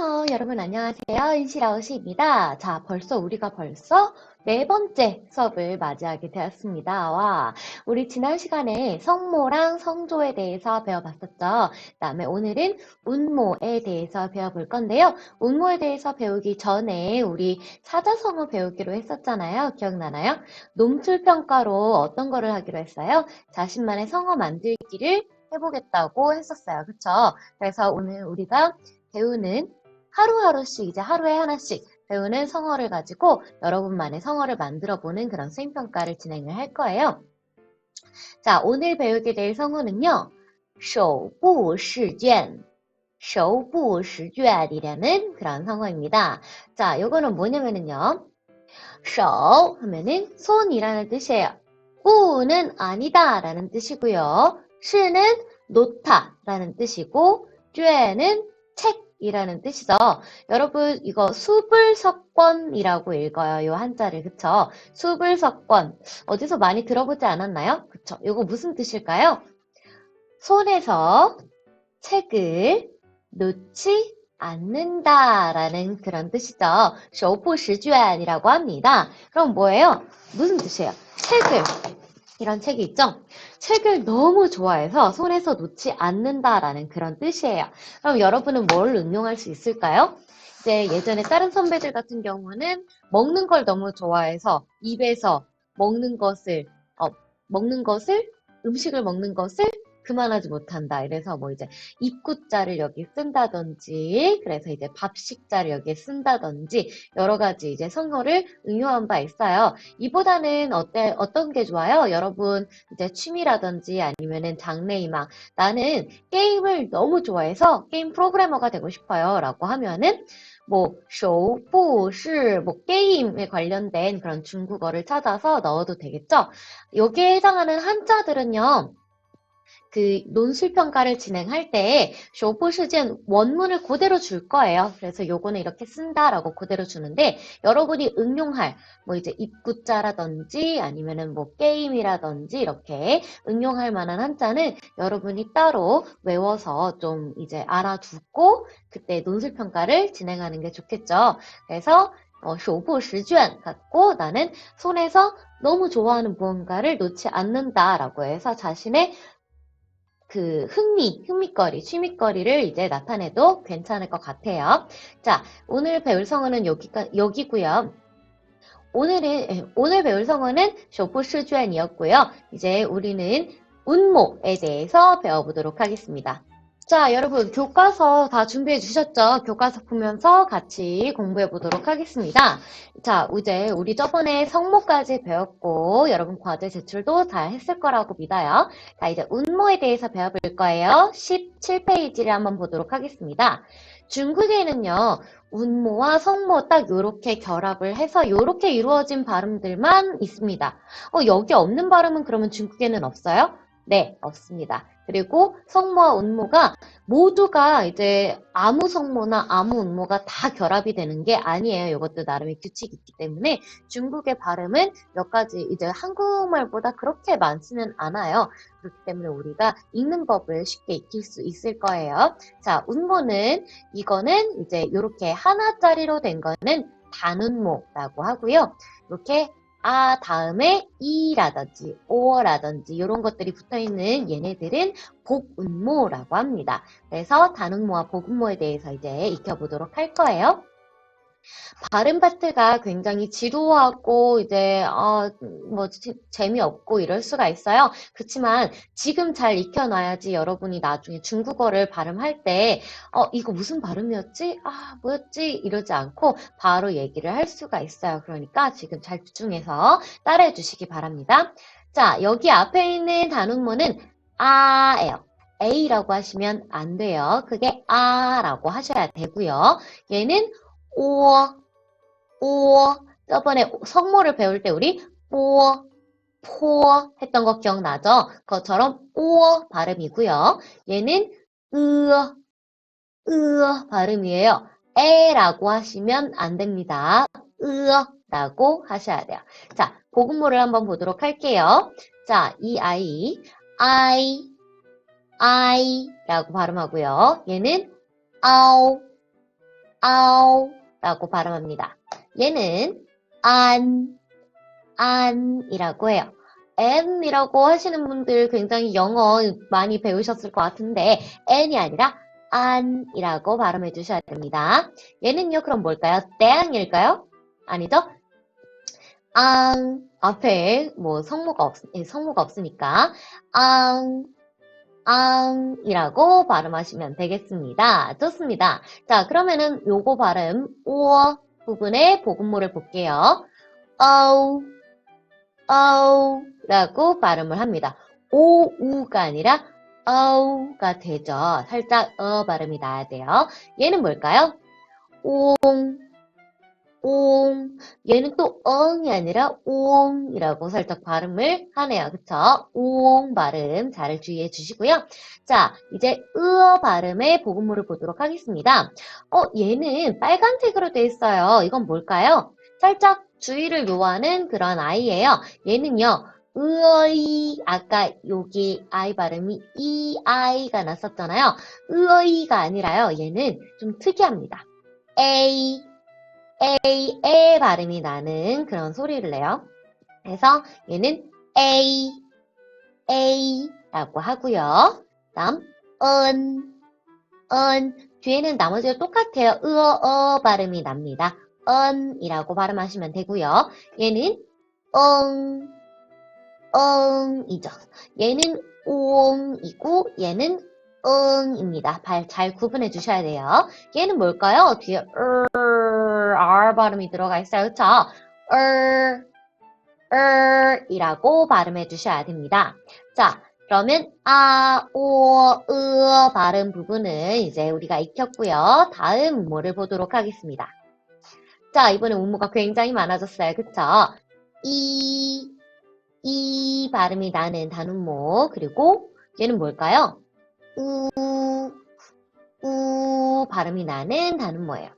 니하오, 여러분 안녕하세요. 인시라오시입니다. 자, 우리가 벌써 네 번째 수업을 맞이하게 되었습니다. 와, 우리 지난 시간에 성모랑 성조에 대해서 배워봤었죠. 그다음에 오늘은 운모에 대해서 배워볼 건데요. 운모에 대해서 배우기 전에 우리 사자성어 배우기로 했었잖아요. 기억나나요? 논술평가로 어떤 거를 하기로 했어요? 자신만의 성어 만들기를 해보겠다고 했었어요. 그쵸? 그래서 오늘 우리가 배우는 하루하루씩 이제 하루에 하나씩 배우는 성어를 가지고 여러분만의 성어를 만들어보는 그런 수행평가를 진행을 할 거예요. 자, 오늘 배우게 될 성어는요. 手部试卷이라는 그런 성어입니다. 자, 요거는 뭐냐면은요. 手 하면은 손이라는 뜻이에요. 不는 아니다 라는 뜻이고요. 是는 놓다 라는 뜻이고 卷은 책이라는 뜻이죠. 여러분 이거 수불석권이라고 읽어요. 요 한자를. 그쵸? 수불석권 어디서 많이 들어보지 않았나요? 그쵸? 이거 무슨 뜻일까요? 손에서 책을 놓지 않는다라는 그런 뜻이죠. 手不释卷이라고 합니다. 그럼 뭐예요? 무슨 뜻이에요? 책을, 이런 책이 있죠? 책을 너무 좋아해서 손에서 놓지 않는다라는 그런 뜻이에요. 그럼 여러분은 뭘 응용할 수 있을까요? 이제 예전에 다른 선배들 같은 경우는 먹는 걸 너무 좋아해서 입에서 먹는 것을, 음식을 먹는 것을 그만하지 못한다. 이래서 뭐 이제 입구자를 여기 쓴다든지, 그래서 이제 밥식자를 여기에 쓴다든지, 여러 가지 이제 성어를 응용한 바 있어요. 이보다는 어떤 게 좋아요? 여러분, 이제 취미라든지 아니면은 장래희망. 나는 게임을 너무 좋아해서 게임 프로그래머가 되고 싶어요. 라고 하면은, 뭐, 手部是, 뭐, 게임에 관련된 그런 중국어를 찾아서 넣어도 되겠죠? 여기에 해당하는 한자들은요, 그 논술평가를 진행할 때 쇼포시즌 원문을 그대로 줄 거예요. 그래서 요거는 이렇게 쓴다라고 그대로 주는데 여러분이 응용할 뭐 이제 입구자라든지 아니면은 뭐 게임이라든지 이렇게 응용할 만한 한자는 여러분이 따로 외워서 좀 이제 알아두고 그때 논술평가를 진행하는 게 좋겠죠. 그래서 手部试卷 갖고 나는 손에서 너무 좋아하는 무언가를 놓지 않는다라고 해서 자신의 그 흥미거리, 취미거리를 이제 나타내도 괜찮을 것 같아요. 자, 오늘 배울 성어는 여기고요. 오늘 배울 성어는 手部试卷이었고요. 이제 우리는 운모에 대해서 배워보도록 하겠습니다. 자, 여러분 교과서 다 준비해 주셨죠? 교과서 보면서 같이 공부해 보도록 하겠습니다. 자, 이제 우리 저번에 성모까지 배웠고 여러분 과제 제출도 다 했을 거라고 믿어요. 자, 이제 운모에 대해서 배워볼 거예요. 17페이지를 한번 보도록 하겠습니다. 중국에는요. 운모와 성모 딱 요렇게 결합을 해서 요렇게 이루어진 발음들만 있습니다. 여기 없는 발음은 그러면 중국에는 없어요? 네, 없습니다. 그리고 성모와 운모가 모두가 이제 아무 성모나 아무 운모가 다 결합이 되는 게 아니에요. 이것도 나름의 규칙이 있기 때문에 중국의 발음은 몇 가지 이제 한국말보다 그렇게 많지는 않아요. 그렇기 때문에 우리가 읽는 법을 쉽게 익힐 수 있을 거예요. 자, 운모는 이거는 이제 이렇게 하나짜리로 된 거는 단운모라고 하고요. 이렇게 아 다음에 이라든지 오라든지 이런 것들이 붙어있는 얘네들은 복운모라고 합니다. 그래서 단운모와 복운모에 대해서 이제 익혀보도록 할 거예요. 발음 파트가 굉장히 지루하고 이제 뭐 재미없고 이럴 수가 있어요. 그렇지만 지금 잘 익혀놔야지 여러분이 나중에 중국어를 발음할 때 이거 무슨 발음이었지? 뭐였지? 이러지 않고 바로 얘기를 할 수가 있어요. 그러니까 지금 잘 집중해서 따라해 주시기 바랍니다. 자, 여기 앞에 있는 단운모는 아예요. A라고 하시면 안 돼요. 그게 아라고 하셔야 되고요. 얘는 오, 저번에 성모를 배울 때 우리 포 했던 거 기억나죠? 그것처럼 오 발음이고요. 얘는 발음이에요. 에라고 하시면 안 됩니다. 라고 하셔야 돼요. 자, 복음모를 한번 보도록 할게요. 자, 이 아이 라고 발음하고요. 얘는 아오 아오 라고 발음합니다. 얘는 안이라고 해요. n이라고 하시는 분들 굉장히 영어 많이 배우셨을 것 같은데 n이 아니라 안이라고 발음해 주셔야 됩니다. 얘는요, 그럼 뭘까요? 땡일까요? 아니죠? 앞에 뭐 성모가 없으니까 앙이라고 발음하시면 되겠습니다. 좋습니다. 자, 그러면은 요거 발음 오 부분의 복음모를 볼게요. 라고 발음을 합니다. 오우가 아니라 어우가 되죠. 살짝 발음이 나야 돼요. 얘는 뭘까요? 옹. 얘는 또 엉이 아니라 옹이라고 살짝 발음을 하네요. 그쵸? 옹 발음 잘 주의해 주시고요. 자, 이제 으어 발음의 복음모를 보도록 하겠습니다. 얘는 빨간색으로 되어 있어요. 이건 뭘까요? 살짝 주의를 요하는 그런 아이예요. 얘는요. 으어이, 아까 여기 아이 발음이 이 아이가 났었잖아요. 으어이가 아니라요. 얘는 좀 특이합니다. 에 발음이 나는 그런 소리를 내요. 그래서 얘는 에이라고 하고요. 다음 뒤에는 나머지가 똑같아요. 발음이 납니다. 이라고 발음하시면 되고요. 얘는 이죠. 얘는 옹이고 얘는 입니다. 잘 구분해 주셔야 돼요. 얘는 뭘까요? 뒤에 R 발음이 들어가 있어요. 그쵸? 이라고 발음해 주셔야 됩니다. 자, 그러면 발음 부분은 이제 우리가 익혔고요. 다음 음모를 보도록 하겠습니다. 자, 이번에 음모가 굉장히 많아졌어요. 그쵸? 이 발음이 나는 단음모. 그리고 얘는 뭘까요? 우 발음이 나는 단음모예요.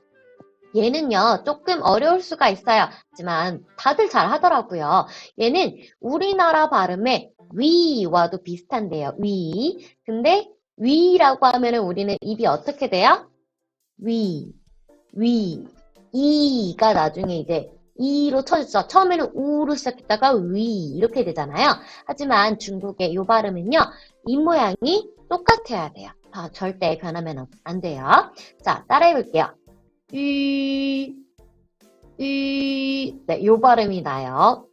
얘는요, 조금 어려울 수가 있어요. 하지만 다들 잘 하더라고요. 얘는 우리나라 발음의 위와도 비슷한데요. 위. 근데 위라고 하면은 우리는 입이 어떻게 돼요? 위. 이가 나중에 이제 이로 쳐졌죠. 처음에는 우로 시작했다가 위 이렇게 되잖아요. 하지만 중국의 이 발음은요. 입 모양이 똑같아야 돼요. 절대 변하면 안 돼요. 자, 따라해볼게요. 네, 요 발음이 나요.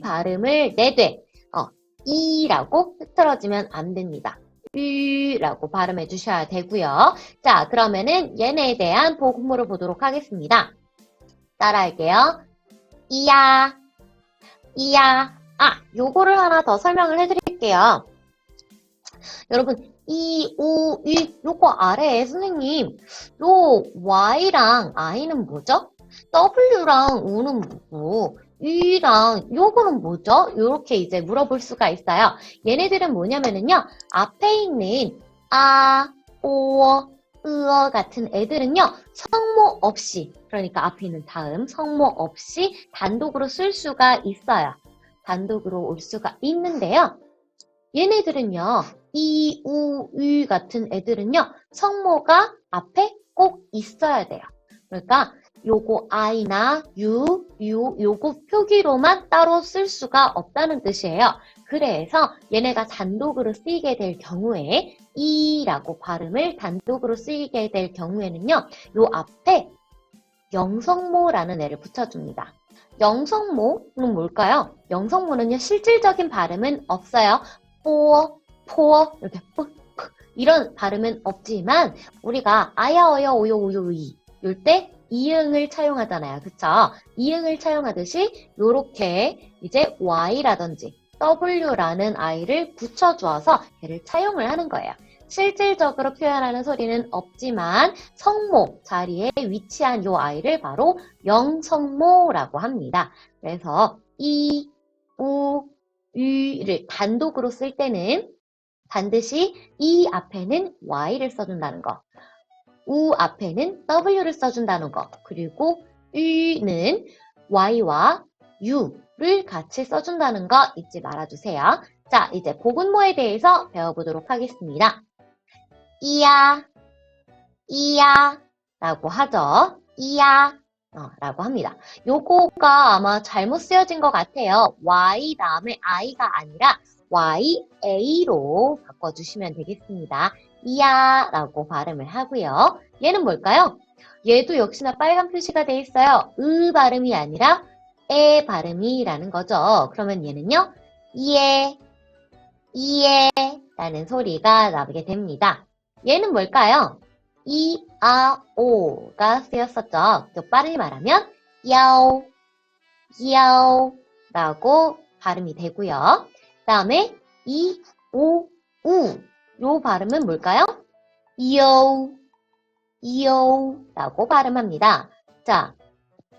발음을 내되, 이라고 흐트러지면 안 됩니다. 라고 발음해 주셔야 되고요. 자, 그러면은 얘네에 대한 복음모를 보도록 하겠습니다. 따라할게요. 이야. 요거를 하나 더 설명을 해드릴게요. 여러분, 요거 아래에 선생님, 요 Y랑 I는 뭐죠? W랑 U는 뭐고, E랑 요거는 뭐죠? 요렇게 이제 물어볼 수가 있어요. 얘네들은 뭐냐면은요, 앞에 있는 으어 같은 애들은요, 성모 없이, 그러니까 앞에 있는 다음 성모 없이 단독으로 쓸 수가 있어요. 단독으로 올 수가 있는데요. 얘네들은요, 우 같은 애들은요, 성모가 앞에 꼭 있어야 돼요. 그러니까 요거 I나 요거 표기로만 따로 쓸 수가 없다는 뜻이에요. 그래서 얘네가 단독으로 쓰이게 될 경우에 이라고 발음을 단독으로 쓰이게 될 경우에는요, 요 앞에 영성모라는 애를 붙여줍니다. 영성모는 뭘까요? 영성모는요, 실질적인 발음은 없어요. 포, 이렇게 이런 발음은 없지만 우리가 아야, 어여, 오요, 우요, 이 이럴 때 이응을 차용하잖아요. 그쵸? 이응을 차용하듯이 요렇게 이제 Y라든지 W라는 I를 붙여주어서 얘를 차용을 하는 거예요. 실질적으로 표현하는 소리는 없지만 성모 자리에 위치한 요 I를 바로 영성모라고 합니다. 그래서 이, 우, 를 단독으로 쓸 때는 반드시 이 앞에는 Y를 써준다는 거, 우 앞에는 W를 써준다는 거, 그리고 는 Y와 U를 같이 써준다는 거 잊지 말아주세요. 자, 이제 복음모에 대해서 배워보도록 하겠습니다. 이야 라고 하죠. 이야 라고 합니다. 요거가 아마 잘못 쓰여진 것 같아요. y 다음에 i가 아니라 ya로 바꿔주시면 되겠습니다. 이야 라고 발음을 하고요. 얘는 뭘까요? 얘도 역시나 빨간 표시가 돼 있어요. 으 발음이 아니라 에 발음이라는 거죠. 그러면 얘는요. 이에 라는 소리가 나오게 됩니다. 얘는 뭘까요? 이, 아, 오가 쓰였었죠. 또 빠르게 말하면 야오, 야오 라고 발음이 되고요. 그 다음에 이, 오, 우 요 발음은 뭘까요? 이오, 이오 라고 발음합니다. 자,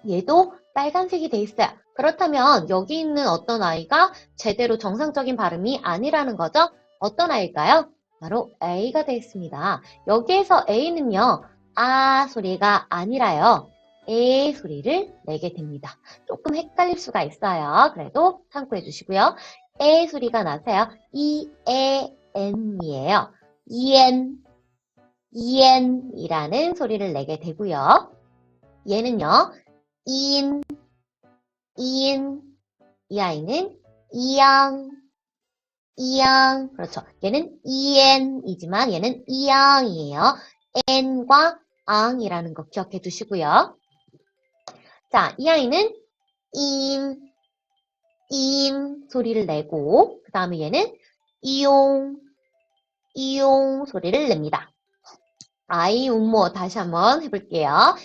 얘도 빨간색이 돼 있어요. 그렇다면 여기 있는 어떤 아이가 제대로 정상적인 발음이 아니라는 거죠? 어떤 아이일까요? 바로 A가 돼 있습니다. 여기에서 A는요, 아 소리가 아니라요, 에 소리를 내게 됩니다. 조금 헷갈릴 수가 있어요. 그래도 참고해 주시고요. 에 소리가 나서요. 이, 에, 엔이에요. 이엔, 이엔이라는 소리를 내게 되고요. 얘는요, 인, 이 아이는 이양, 그렇죠. 얘는 이엔이지만 얘는 이양이에요. 엔과 앙이라는 거 기억해 두시고요. 자, 이 아이는 임 소리를 내고, 그 다음에 얘는 이용 소리를 냅니다. 아이 운모 다시 한번 해볼게요.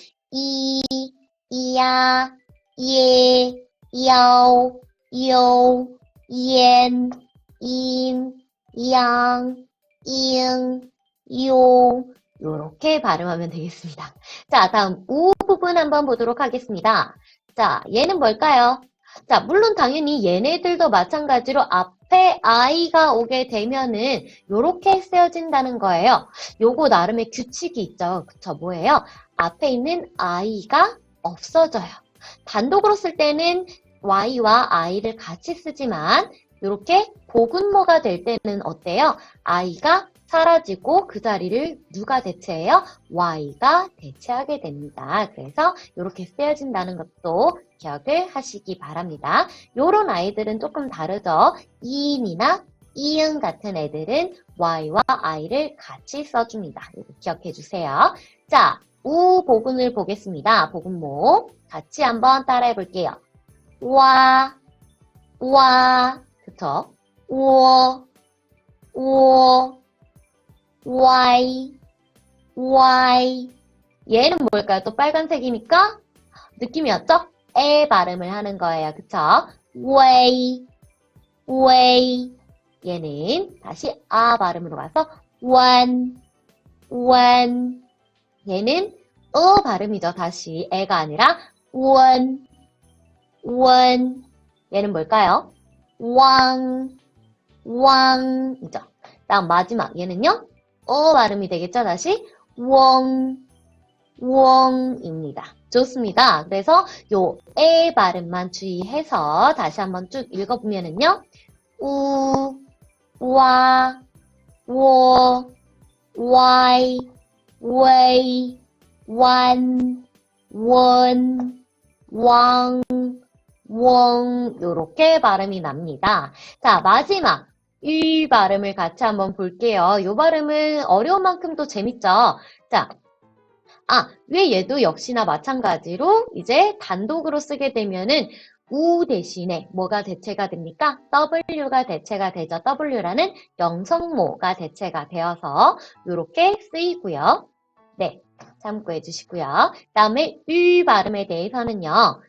이야, 예, 야오, 요, 옌, 인, 양, 잉, 용 요렇게 발음하면 되겠습니다. 자, 다음 우 부분 한번 보도록 하겠습니다. 자, 얘는 뭘까요? 자, 물론 당연히 얘네들도 마찬가지로 앞에 아이가 오게 되면은 요렇게 쓰여진다는 거예요. 요거 나름의 규칙이 있죠. 그쵸? 뭐예요? 앞에 있는 i가 없어져요. 단독으로 쓸 때는 y와 i를 같이 쓰지만 이렇게 보군모가 될 때는 어때요? i가 사라지고 그 자리를 누가 대체해요? y가 대체하게 됩니다. 그래서 이렇게 쓰여진다는 것도 기억을 하시기 바랍니다. 이런 아이들은 조금 다르죠. 이인이나 이응 같은 애들은 y와 i를 같이 써줍니다. 이거 기억해 주세요. 자, 우 보군을 보겠습니다. 보군모. 같이 한번 따라해 볼게요. 와, 그쵸? 워, 와이, 얘는 뭘까요? 또 빨간색이니까 느낌이 왔죠? 에 발음을 하는 거예요. 그쵸? 웨이, 얘는 다시 아 발음으로 가서 원, 얘는 발음이죠. 다시 애가 아니라 원, 얘는 뭘까요? 왕이죠. 다음 마지막 얘는요. 발음이 되겠죠. 다시 웡입니다. 좋습니다. 그래서 요 에 발음만 주의해서 다시 한번 쭉 읽어보면은요. 우, 와, 워, 와이, 웨이, 완, 원, 왕, 웡 요렇게 발음이 납니다. 자, 마지막 이 발음을 같이 한번 볼게요. 이 발음은 어려운 만큼 또 재밌죠. 자, 왜 얘도 역시나 마찬가지로 이제 단독으로 쓰게 되면은 우 대신에 뭐가 대체가 됩니까? W가 대체가 되죠. W라는 영성모가 대체가 되어서 이렇게 쓰이고요. 네, 참고해 주시고요. 그 다음에 유 발음에 대해서는요.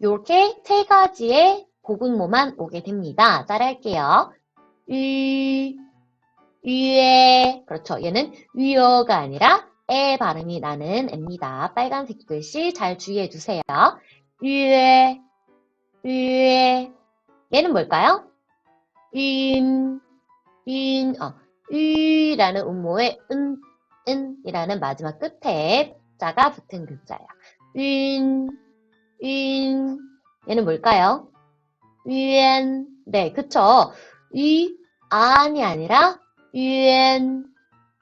이렇게 세 가지의 보군모만 오게 됩니다. 따라할게요. 유에 그렇죠. 얘는 유어가 아니라 에 발음이 나는 애입니다. 빨간색 글씨 잘 주의해 주세요. 유에 얘는 뭘까요? 유라는 음모에 은이라는 마지막 끝에 자가 붙은 글자예요. 얘는 뭘까요? 네, 그쵸. 안이 아니라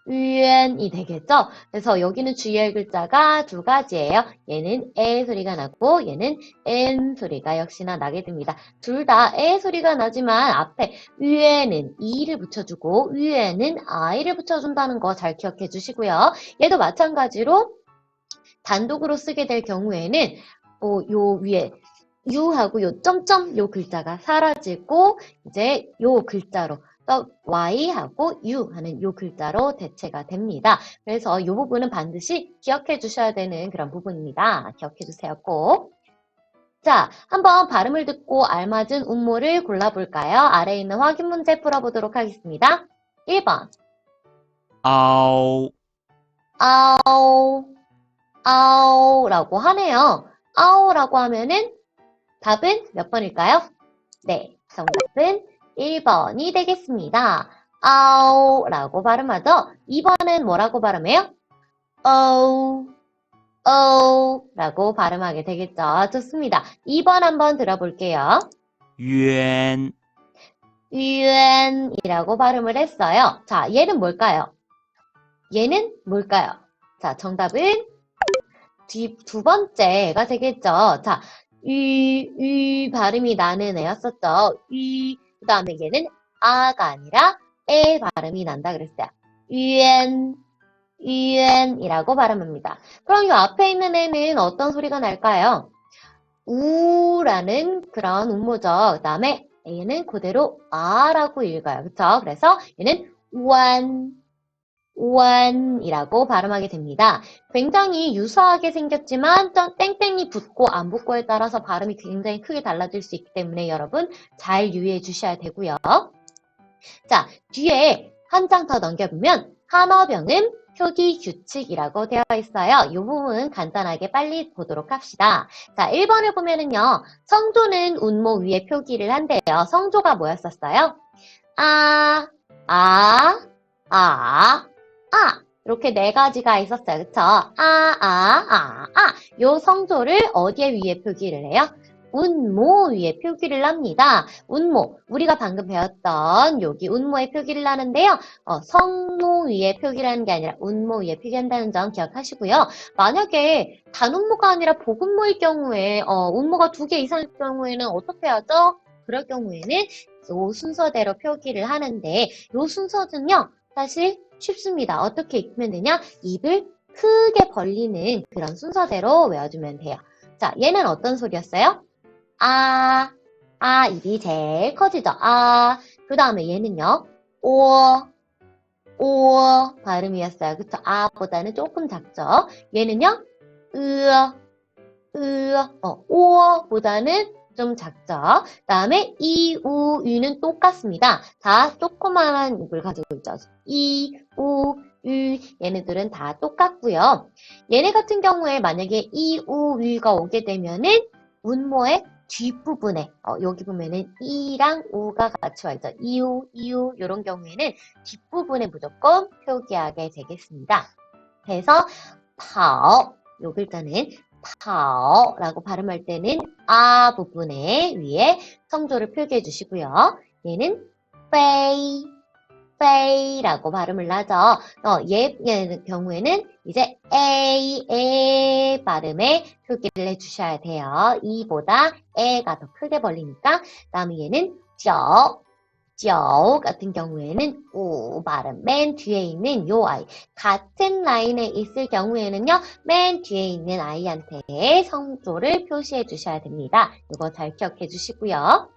유엔이 되겠죠? 그래서 여기는 주의할 글자가 두 가지예요. 얘는 에 소리가 나고 얘는 엔 소리가 역시나 나게 됩니다. 둘 다 에 소리가 나지만 앞에 위에는 이를 붙여주고 위에는 아이를 붙여준다는 거 잘 기억해 주시고요. 얘도 마찬가지로 단독으로 쓰게 될 경우에는 요 위에 유하고 요 점점 요 글자가 사라지고 이제 요 글자로 또 Y하고 U 하는 요 글자로 대체가 됩니다. 그래서 이 부분은 반드시 기억해 주셔야 되는 그런 부분입니다. 기억해 주세요, 꼭. 자, 한번 발음을 듣고 알맞은 운모를 골라볼까요? 아래에 있는 확인 문제 풀어보도록 하겠습니다. 1번. 아오, 아오, 아오라고 하네요. 아오라고 하면은 답은 몇 번일까요? 네, 정답은 1번이 되겠습니다. 아오라고 발음하죠? 2번은 뭐라고 발음해요? 어우, 어우라고 발음하게 되겠죠. 좋습니다. 2번 한번 들어볼게요. 유엔, 유엔이라고 발음을 했어요. 자, 얘는 뭘까요? 얘는 뭘까요? 자, 정답은 두 번째가 되겠죠. 자, 발음이 나는 애였었죠. 그 다음에 얘는 아가 아니라 에 발음이 난다 그랬어요. 유엔이라고 발음합니다. 그럼 이 앞에 있는 애는 어떤 소리가 날까요? 우라는 그런 음모죠. 그 다음에 얘는 그대로 아라고 읽어요. 그쵸? 그래서 얘는 우안이라고 발음하게 됩니다. 굉장히 유사하게 생겼지만 땡땡이 붙고 안 붙고에 따라서 발음이 굉장히 크게 달라질 수 있기 때문에 여러분 잘 유의해 주셔야 되고요. 자, 뒤에 한 장 더 넘겨보면 한어병은 표기 규칙이라고 되어 있어요. 이 부분 간단하게 빨리 보도록 합시다. 자, 1번을 보면은요. 성조는 운모 위에 표기를 한대요. 성조가 뭐였었어요? 아, 아, 아, 이렇게 네 가지가 있었어요. 그쵸? 요 성조를 어디에 위에 표기를 해요? 운모 위에 표기를 합니다. 운모, 우리가 방금 배웠던 여기 운모에 표기를 하는데요. 성모 위에 표기를 하는 게 아니라 운모 위에 표기한다는 점 기억하시고요. 만약에 단운모가 아니라 복운모일 경우에 운모가 두 개 이상일 경우에는 어떻게 하죠? 그럴 경우에는 요 순서대로 표기를 하는데 요 순서는요. 사실 쉽습니다. 어떻게 읽으면 되냐? 입을 크게 벌리는 그런 순서대로 외워주면 돼요. 자, 얘는 어떤 소리였어요? 입이 제일 커지죠. 그 다음에 얘는요. 오 발음이었어요. 그쵸? 아보다는 조금 작죠. 얘는요. 오보다는 좀 작죠. 다음에 이, 우, 유는 똑같습니다. 다 조그마한 입을 가지고 있죠. 이, 우, 유 얘네들은 다 똑같고요. 얘네 같은 경우에 만약에 이, 우, 유가 오게 되면은 운모의 뒷부분에 여기 보면은 이랑 우가 같이 와 있죠. 이우, 이런 경우에는 뒷부분에 무조건 표기하게 되겠습니다. 그래서 파오 요 글자는 파오라고 발음할 때는 아 부분에 위에 성조를 표기해 주시고요. 얘는 페이라고 발음을 하죠. 얘 경우에는 이제 에 발음에 표기를 해주셔야 돼요. 이보다 에가 더 크게 벌리니까. 다음에 얘는 저 같은 경우에는 우 발음 맨 뒤에 있는 요 아이 같은 라인에 있을 경우에는요 맨 뒤에 있는 아이한테 성조를 표시해 주셔야 됩니다. 이거 잘 기억해 주시고요.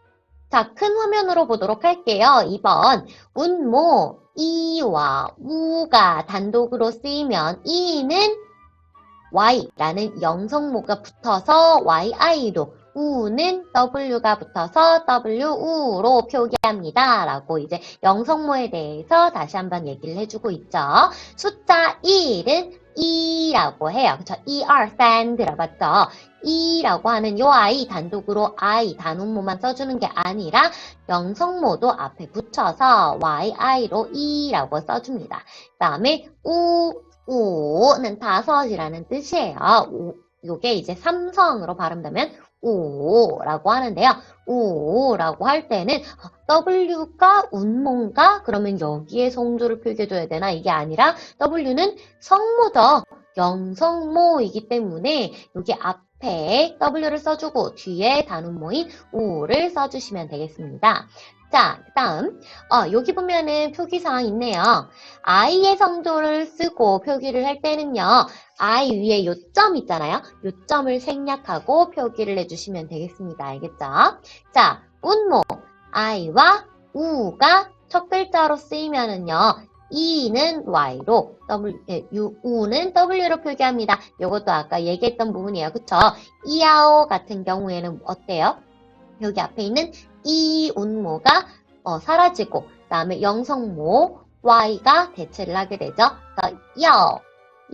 자, 큰 화면으로 보도록 할게요. 2번 운모 이와 우가 단독으로 쓰이면 이는 Y라는 영성모가 붙어서 YI로 우는 W가 붙어서 WU로 표기합니다. 라고 이제 영성모에 대해서 다시 한번 얘기를 해주고 있죠. 숫자 1은 E라고 해요. 그쵸? 1, 2, 3 들어봤죠? E라고 하는 요 아이 단독으로 I 단운모만 써주는 게 아니라 영성모도 앞에 붙여서 YI로 E라고 써줍니다. 그 다음에 우는 다섯이라는 뜻이에요. 요게 이제 삼성으로 발음되면 오라고 하는데요. 오라고 할 때는 W가 운모인가? 그러면 여기에 성조를 표기해줘야 되나? 이게 아니라 W는 성모죠. 영성모이기 때문에 여기 앞에 W를 써주고 뒤에 단운모인 오를 써주시면 되겠습니다. 자, 그 다음 여기 보면은 표기사항 있네요. I의 성조를 쓰고 표기를 할 때는요. I 위에 요점 있잖아요. 요점을 생략하고 표기를 해주시면 되겠습니다. 알겠죠? 자, 운모 I와 우가 첫 글자로 쓰이면은요. E는 Y로, U는 W로 표기합니다. 이것도 아까 얘기했던 부분이에요. 그쵸? 이아오 같은 경우에는 어때요? 여기 앞에 있는 이 운모가 사라지고 그 다음에 영성모 Y가 대체를 하게 되죠. 그래서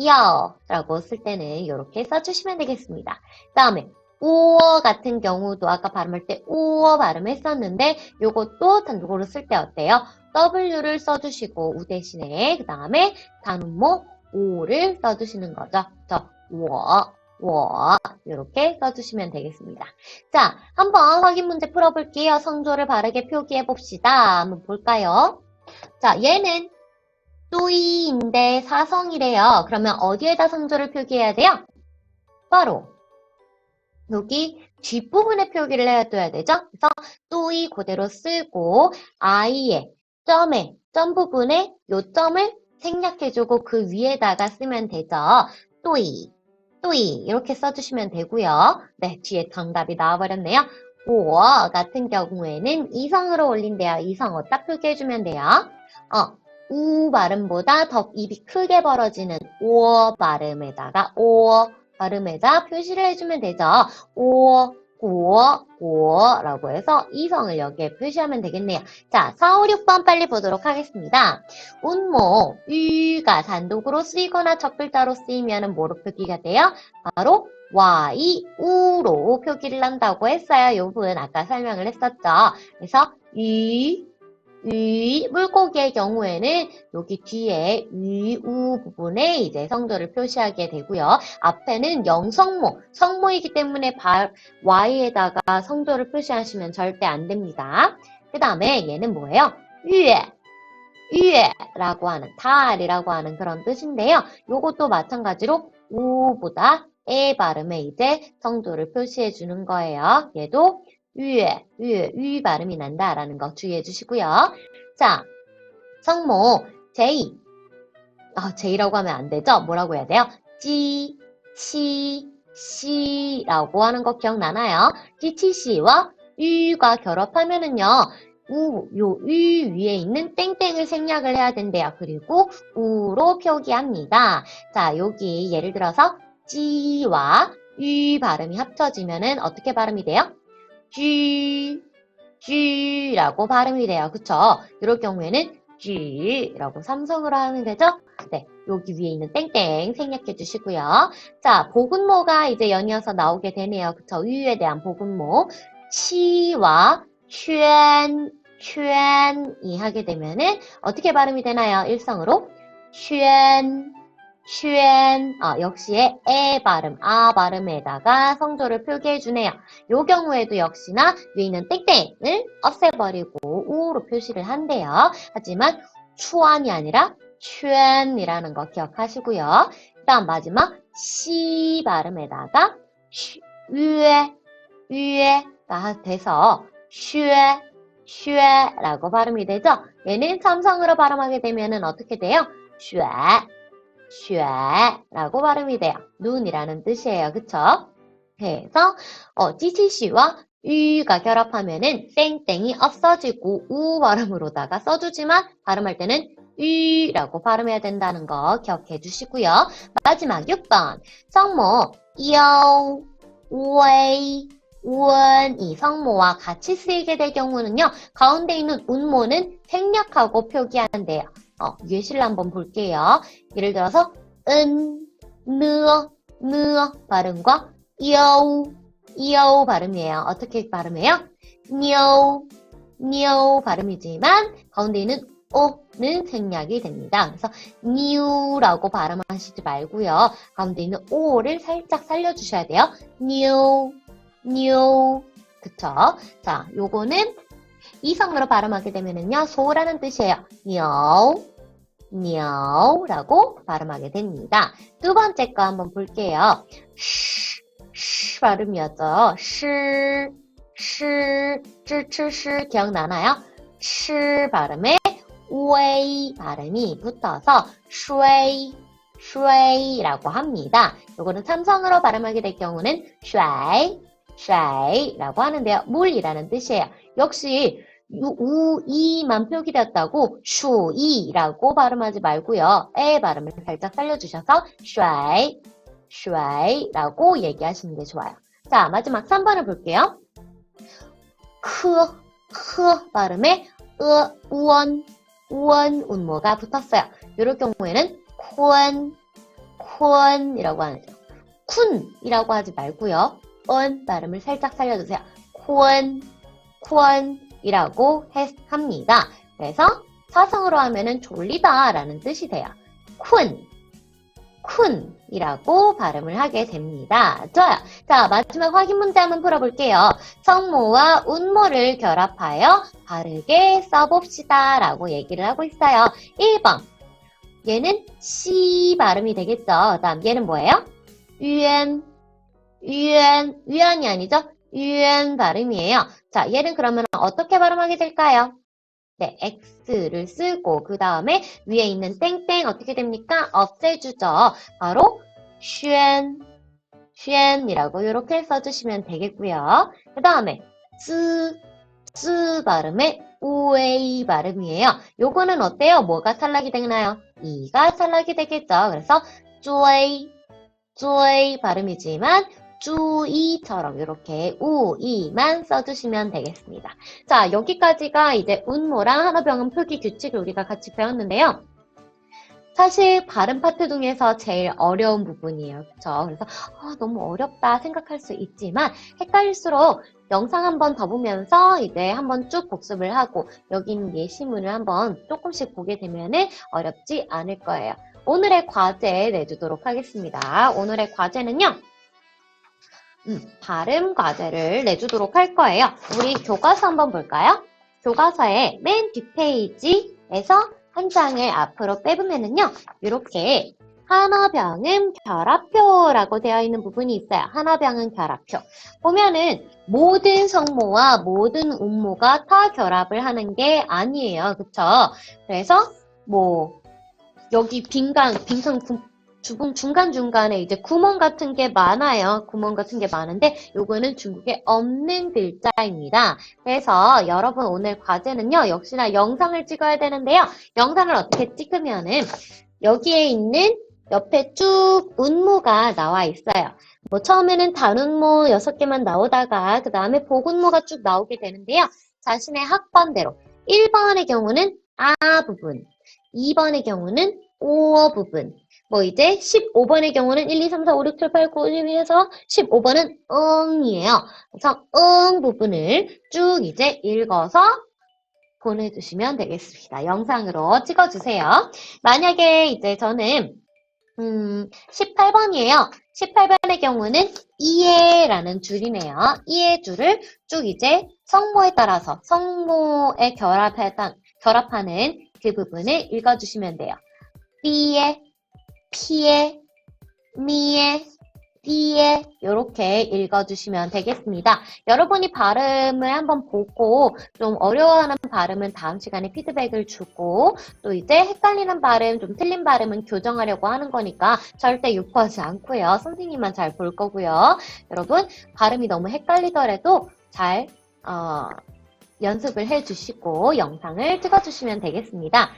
야라고 쓸 때는 이렇게 써주시면 되겠습니다. 그 다음에 우어 같은 경우도 아까 발음할 때 우어 발음했었는데 요것도 단독으로 쓸 때 어때요? W를 써주시고 우 대신에 그 다음에 단운모 오를 써주시는 거죠. 워 이렇게 써주시면 되겠습니다. 자, 한번 확인 문제 풀어볼게요. 성조를 바르게 표기해 봅시다. 한번 볼까요? 자, 얘는 또이인데 사성이래요. 그러면 어디에다 성조를 표기해야 돼요? 바로 여기 뒷부분에 표기를 해둬야 되죠? 그래서 또이 그대로 쓰고 I의 점에 점 부분에 요점을 생략해주고 그 위에다가 쓰면 되죠. 또이 이렇게 써주시면 되고요. 네, 뒤에 정답이 나와버렸네요. 오어 같은 경우에는 이성으로 올린대요. 이성 어디다 표기해주면 돼요? 우 발음보다 더 입이 크게 벌어지는 오어 발음에다가 오어 발음에다 표시를 해주면 되죠. 오어, 오어라고 해서 이성을 여기에 표시하면 되겠네요. 자, 4, 5, 6번 빨리 보도록 하겠습니다. 운모, 유가 단독으로 쓰이거나 첫 글자로 쓰이면 뭐로 표기가 돼요? 바로 Y, 우로 표기를 한다고 했어요. 이 부분 아까 설명을 했었죠. 그래서 물고기의 경우에는 여기 뒤에 우 부분에 이제 성조를 표시하게 되고요. 앞에는 영성모, 성모이기 때문에 Y에다가 성조를 표시하시면 절대 안 됩니다. 그 다음에 얘는 뭐예요? 유에라고 하는, 달이라고 하는 그런 뜻인데요. 요것도 마찬가지로 우보다 에 발음에 이제 성조를 표시해 주는 거예요. 얘도 유 발음이 난다라는 거 주의해 주시고요. 자, 성모, 제이라고 하면 안 되죠? 뭐라고 해야 돼요? 시라고 하는 거 기억나나요? 지치시와 유가 결합하면은요, 유 위에 있는 땡땡을 생략을 해야 된대요. 그리고 우로 표기합니다. 자, 여기 예를 들어서 지와 유 발음이 합쳐지면은 어떻게 발음이 돼요? G라고 발음이 돼요. 그쵸? 이럴 경우에는 G라고 삼성으로 하면 되죠? 네, 여기 위에 있는 땡땡 생략해 주시고요. 자, 보군모가 이제 연이어서 나오게 되네요. 그쵸? 유에 대한 보군모. 치와 쉔이 하게 되면은 어떻게 발음이 되나요? 일성으로? 역시에 에 발음, 발음에다가 성조를 표기해 주네요. 요 경우에도 역시나 위에 있는 땡땡을 없애버리고 우로 표시를 한대요. 하지만 추안이 아니라 쉔이라는 거 기억하시고요. 그 다음 마지막 시 발음에다가 유에가 돼서 슈에라고 발음이 되죠. 얘는 삼성으로 발음하게 되면은 어떻게 돼요? 슈에라고 발음이 돼요. 눈이라는 뜻이에요. 그쵸? 그래서 찌치시와 유가 결합하면은 땡땡이 없어지고 우 발음으로다가 써주지만 발음할 때는 유라고 발음해야 된다는 거 기억해 주시고요. 마지막 6번 성모 요, 웨이, 이 성모와 같이 쓰이게 될 경우는요. 가운데 있는 운모는 생략하고 표기한대요. 예시를 한번 볼게요. 예를 들어서 느 발음과 요 발음이에요. 어떻게 발음해요? 뇨 발음이지만 가운데 있는 오는 생략이 됩니다. 그래서 뉴라고 발음하시지 말고요. 가운데 있는 오를 살짝 살려주셔야 돼요. 뉴 new. 그쵸? 자, 요거는 이성으로 발음하게 되면은요, 소라는 뜻이에요. new, new라고 발음하게 됩니다. 두 번째 거 한번 볼게요. sh 발음이었죠. 시, 기억나나요? 시 발음에 웨이 발음이 붙어서 쉐이라고 합니다. 요거는 삼성으로 발음하게 될 경우는 쉐이라고 하는데요. 물이라는 뜻이에요. 역시 이만 표기되었다고 슈이라고 발음하지 말고요. 에 발음을 살짝 살려주셔서 쉐이라고 얘기하시는 게 좋아요. 자, 마지막 3번을 볼게요. 크 발음에 우원 운모가 붙었어요. 이럴 경우에는 쿤이라고 하죠. 쿤이라고 하지 말고요. 발음을 살짝 살려주세요. 쿤이라고 합니다. 그래서 사성으로 하면은 졸리다라는 뜻이 돼요. 쿤이라고 발음을 하게 됩니다. 좋아요. 자, 마지막 확인 문제 한번 풀어볼게요. 성모와 운모를 결합하여 바르게 써봅시다 라고 얘기를 하고 있어요. 1번, 얘는 시 발음이 되겠죠. 다음 얘는 뭐예요? 유연이 아니죠? 유연 발음이에요. 자, 얘는 그러면 어떻게 발음하게 될까요? 네, X를 쓰고 그 다음에 위에 있는 땡땡 어떻게 됩니까? 없애주죠. 바로 쉔이라고 이렇게 써주시면 되겠고요. 그 다음에 쯔 발음의 우에이 발음이에요. 요거는 어때요? 뭐가 탈락이 되나요? 이가 탈락이 되겠죠. 그래서 쪼이 발음이지만 주이처럼 이렇게 우이만 써주시면 되겠습니다. 자, 여기까지가 이제 운모랑 한어병음 표기 규칙을 우리가 같이 배웠는데요. 사실 발음 파트 중에서 제일 어려운 부분이에요. 그쵸? 그래서 너무 어렵다 생각할 수 있지만 헷갈릴수록 영상 한번 더 보면서 이제 한번 쭉 복습을 하고 여기 있는 예시문을 한번 조금씩 보게 되면은 어렵지 않을 거예요. 오늘의 과제 내주도록 하겠습니다. 오늘의 과제는요. 발음 과제를 내주도록 할 거예요. 우리 교과서 한번 볼까요? 교과서의 맨 뒷페이지에서 한 장을 앞으로 빼보면은요. 이렇게 한어병음 결합표라고 되어 있는 부분이 있어요. 한어병음 결합표. 보면은 모든 성모와 모든 운모가 다 결합을 하는 게 아니에요. 그쵸? 그래서 여기 빈칸 중간중간에 이제 구멍 같은 게 많아요. 구멍 같은 게 많은데 요거는 중국에 없는 글자입니다. 그래서 여러분 오늘 과제는요. 역시나 영상을 찍어야 되는데요. 영상을 어떻게 찍으면은 여기에 있는 옆에 쭉 운모가 나와 있어요. 처음에는 단운모 6개만 나오다가 그 다음에 복운모가 쭉 나오게 되는데요. 자신의 학번대로 1번의 경우는 아 부분, 2번의 경우는 오 부분, 이제 15번의 경우는 1, 2, 3, 4, 5, 6, 7, 8, 9, 10, 11에서 15번은 응이에요. 그래서 응 부분을 쭉 이제 읽어서 보내주시면 되겠습니다. 영상으로 찍어주세요. 만약에 이제 저는 18번이에요. 18번의 경우는 이해라는 줄이네요. 이해 줄을 쭉 이제 성모에 따라서 성모에 결합하는 그 부분을 읽어주시면 돼요. 삐에 피에, 미에, 띠에 이렇게 읽어주시면 되겠습니다. 여러분이 발음을 한번 보고 좀 어려워하는 발음은 다음 시간에 피드백을 주고 또 이제 헷갈리는 발음, 좀 틀린 발음은 교정하려고 하는 거니까 절대 유포하지 않고요. 선생님만 잘 볼 거고요. 여러분 발음이 너무 헷갈리더라도 잘 연습을 해주시고 영상을 찍어주시면 되겠습니다.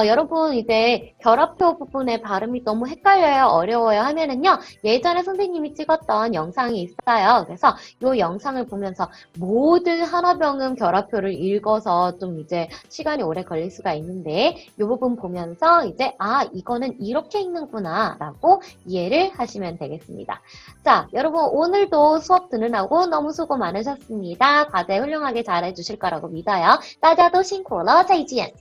여러분 이제 결합표 부분의 발음이 너무 헷갈려요, 어려워요 하면은요. 예전에 선생님이 찍었던 영상이 있어요. 그래서 이 영상을 보면서 모든 한어병음 결합표를 읽어서 좀 이제 시간이 오래 걸릴 수가 있는데 이 부분 보면서 이제 이거는 이렇게 읽는구나 라고 이해를 하시면 되겠습니다. 자, 여러분 오늘도 수업 듣느라고 너무 수고 많으셨습니다. 과제 훌륭하게 잘해주실 거라고 믿어요. 大家都辛苦了，再见。